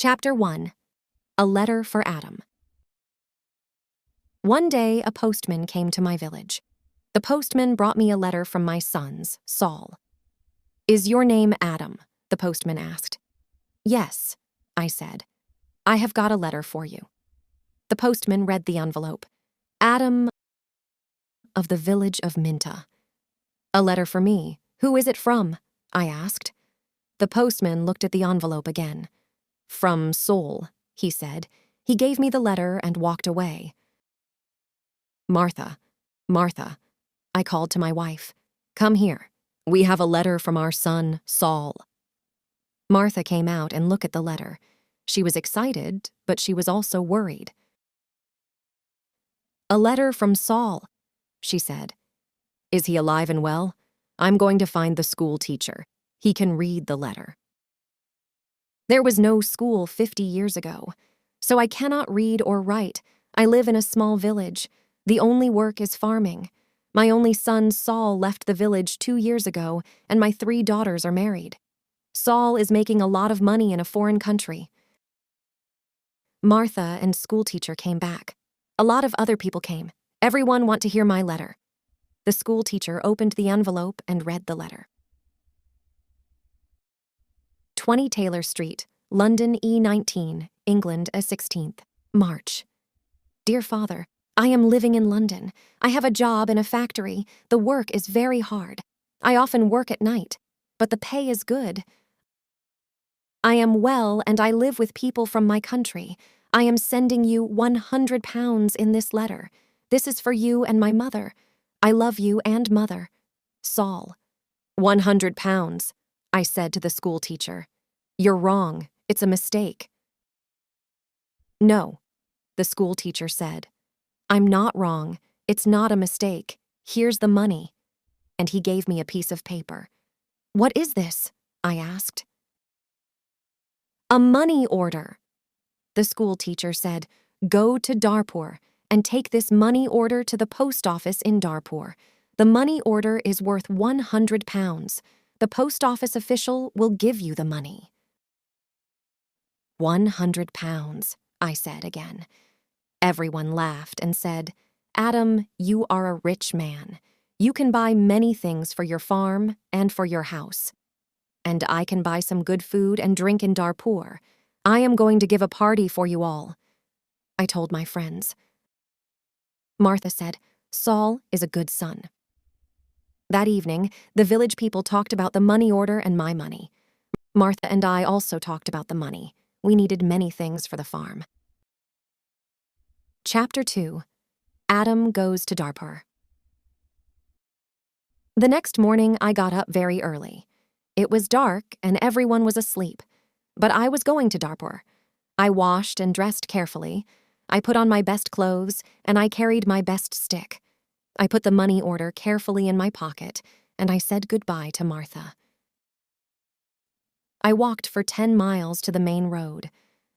Chapter 1. A Letter for Adam. One day, a postman came to my village. The postman brought me a letter from my sons, Saul. "Is your name Adam?" the postman asked. "Yes," I said. "I have got a letter for you." The postman read the envelope. "Adam of the village of Minta." "A letter for me. Who is it from?" I asked. The postman looked at the envelope again. "From Saul," he said. He gave me the letter and walked away. "Martha, Martha," I called to my wife. "Come here. We have a letter from our son, Saul." Martha came out and looked at the letter. She was excited, but she was also worried. "A letter from Saul," she said. "Is he alive and well? I'm going to find the school teacher. He can read the letter." There was no school 50 years ago, so I cannot read or write. I live in a small village. The only work is farming. My only son, Saul, left the village 2 years ago, and my 3 daughters are married. Saul is making a lot of money in a foreign country. Martha and schoolteacher came back. A lot of other people came. Everyone want to hear my letter. The schoolteacher opened the envelope and read the letter. 20 Taylor Street, London E19, England, 16th March. Dear Father, I am living in London. I have a job in a factory. The work is very hard. I often work at night, but the pay is good. I am well and I live with people from my country. I am sending you £100 in this letter. This is for you and my mother. I love you and mother. Saul. £100, I said to the school teacher. "You're wrong. It's a mistake." "No," the school teacher said. "I'm not wrong. It's not a mistake. Here's the money." And he gave me a piece of paper. "What is this?" I asked. "A money order." The school teacher said, "Go to Darur and take this money order to the post office in Darur. The money order is worth £100. The post office official will give you the money." £100, I said again. Everyone laughed and said, "Adam, you are a rich man. You can buy many things for your farm and for your house. And I can buy some good food and drink in Darur. I am going to give a party for you all." I told my friends. Martha said, "Saul is a good son." That evening, the village people talked about the money order and my money. Martha and I also talked about the money. We needed many things for the farm. Chapter 2. Adam goes to Darur. The next morning, I got up very early. It was dark and everyone was asleep, but I was going to Darur. I washed and dressed carefully. I put on my best clothes and I carried my best stick. I put the money order carefully in my pocket and I said goodbye to Martha. I walked for 10 miles to the main road.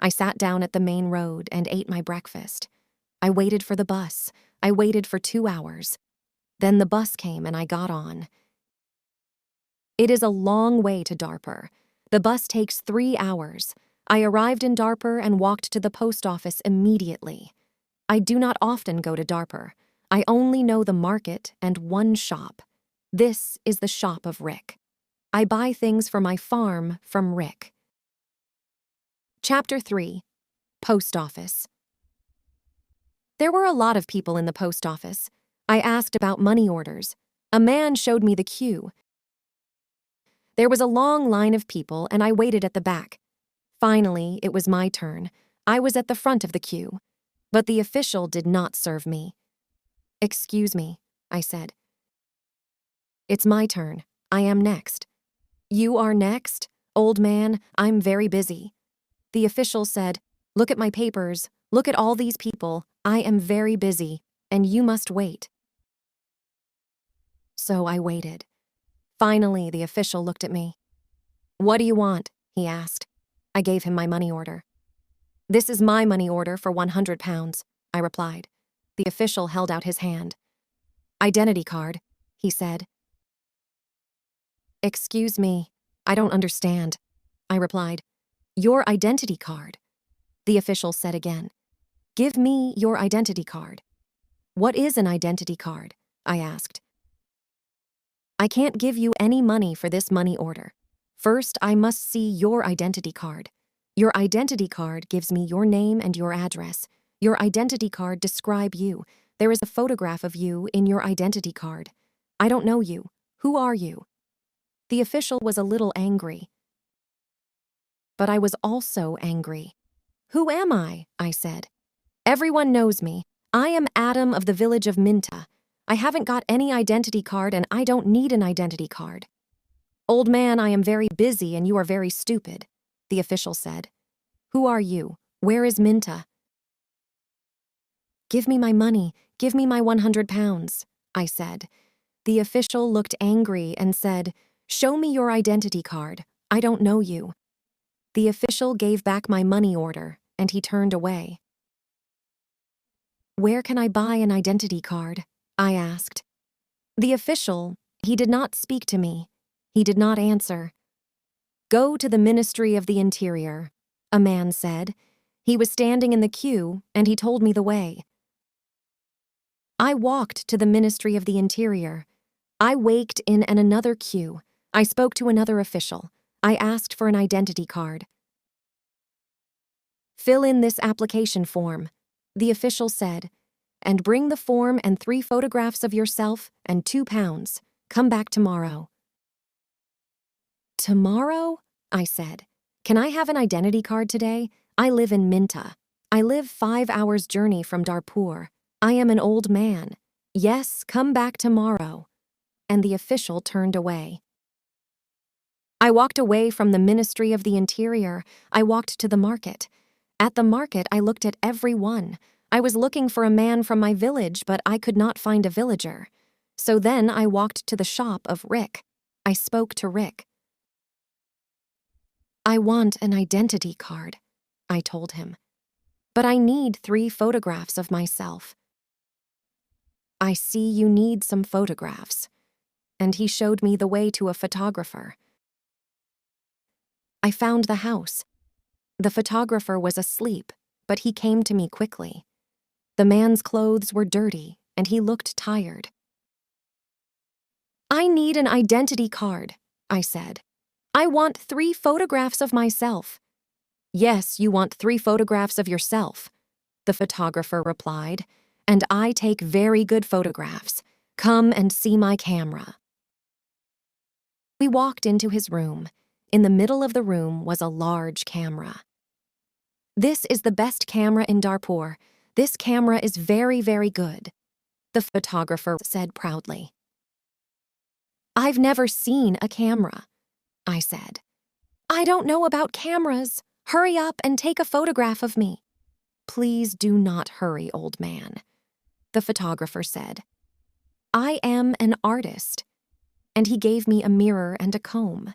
I sat down at the main road and ate my breakfast. I waited for the bus. I waited for 2 hours. Then the bus came and I got on. It is a long way to Darur. The bus takes 3 hours. I arrived in Darur and walked to the post office immediately. I do not often go to Darur. I only know the market and one shop. This is the shop of Rick. I buy things for my farm from Rick. Chapter 3. Post Office. There were a lot of people in the post office. I asked about money orders. A man showed me the queue. There was a long line of people and I waited at the back. Finally, it was my turn. I was at the front of the queue, but the official did not serve me. "Excuse me," I said. "It's my turn. I am next." "You are next? Old man, I'm very busy." The official said, "Look at my papers. Look at all these people. I am very busy, and you must wait." So I waited. Finally, the official looked at me. "What do you want?" he asked. I gave him my money order. "This is my money order for £100, I replied. The official held out his hand. "Identity card," he said. "Excuse me, I don't understand," I replied. Your identity card, the official said again. Give me your identity card. What is an identity card? I asked. I can't give you any money for this money order. First, I must see your identity card. Your identity card gives me your name and your address. Your identity card describes you. There is a photograph of you in your identity card. I don't know you. Who are you? The official was a little angry. But I was also angry. Who am I? I said. Everyone knows me. I am Adam of the village of Minta. I haven't got any identity card and I don't need an identity card. Old man, I am very busy and you are very stupid, the official said. Who are you? Where is Minta? Give me my money. Give me my 100 pounds, I said. The official looked angry and said, Show me your identity card. I don't know you. The official gave back my money order and he turned away. Where can I buy an identity card? I asked. The official, he did not speak to me. He did not answer. Go to the Ministry of the Interior, a man said. He was standing in the queue and he told me the way. I walked to the Ministry of the Interior. I waited in another queue. I spoke to another official. I asked for an identity card. Fill in this application form, the official said, and bring the form and 3 photographs of yourself and 2 pounds. Come back tomorrow. Tomorrow? I said. Can I have an identity card today? I live in Minta. I live 5 hours' journey from Darur. I am an old man. Yes, come back tomorrow. And the official turned away. I walked away from the Ministry of the Interior. I walked to the market. At the market, I looked at everyone. I was looking for a man from my village, but I could not find a villager. So then I walked to the shop of Rick. I spoke to Rick. I want an identity card, I told him. But I need 3 photographs of myself. I see you need some photographs. And he showed me the way to a photographer. I found the house. The photographer was asleep, but he came to me quickly. The man's clothes were dirty, and he looked tired. I need an identity card, I said. I want 3 photographs of myself. Yes, you want 3 photographs of yourself, the photographer replied, and I take very good photographs. Come and see my camera. We walked into his room. In the middle of the room was a large camera. This is the best camera in Darur. This camera is very, very good, the photographer said proudly. I've never seen a camera, I said. I don't know about cameras. Hurry up and take a photograph of me. Please do not hurry, old man, the photographer said. I am an artist, and he gave me a mirror and a comb.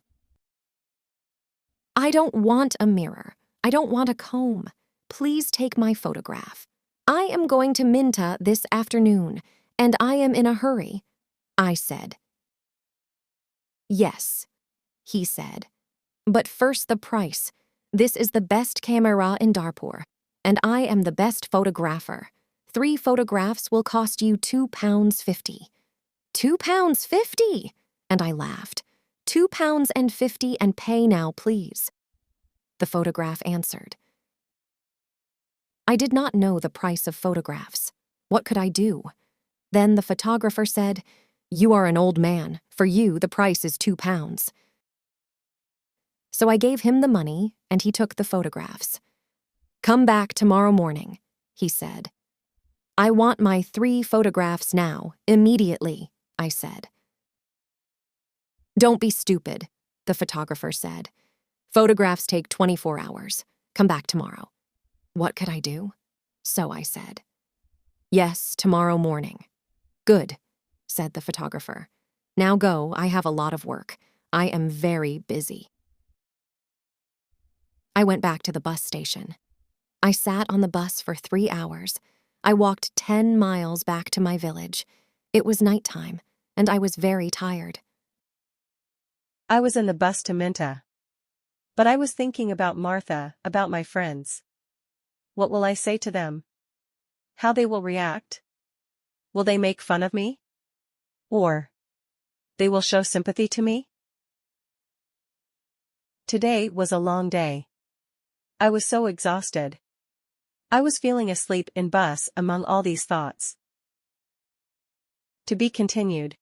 I don't want a mirror. I don't want a comb. Please take my photograph. I am going to Minta this afternoon, and I am in a hurry, I said. Yes, he said. But first the price. This is the best camera in Darur, and I am the best photographer. 3 photographs will cost you £2.50. £2.50! And I laughed. £2.50 and pay now, please. The photograph answered. I did not know the price of photographs. What could I do? Then the photographer said, You are an old man. For you, the price is £2. So I gave him the money, and he took the photographs. Come back tomorrow morning, he said. I want my 3 photographs now, immediately, I said. Don't be stupid, the photographer said. Photographs take 24 hours. Come back tomorrow. What could I do? So I said. Yes, tomorrow morning. Good, said the photographer. Now go, I have a lot of work. I am very busy. I went back to the bus station. I sat on the bus for 3 hours. I walked 10 miles back to my village. It was nighttime, and I was very tired. I was in the bus to Minta. But I was thinking about Martha, about my friends. What will I say to them? How they will react? Will they make fun of me? Or they will show sympathy to me? Today was a long day. I was so exhausted. I was feeling asleep in bus among all these thoughts. To be continued.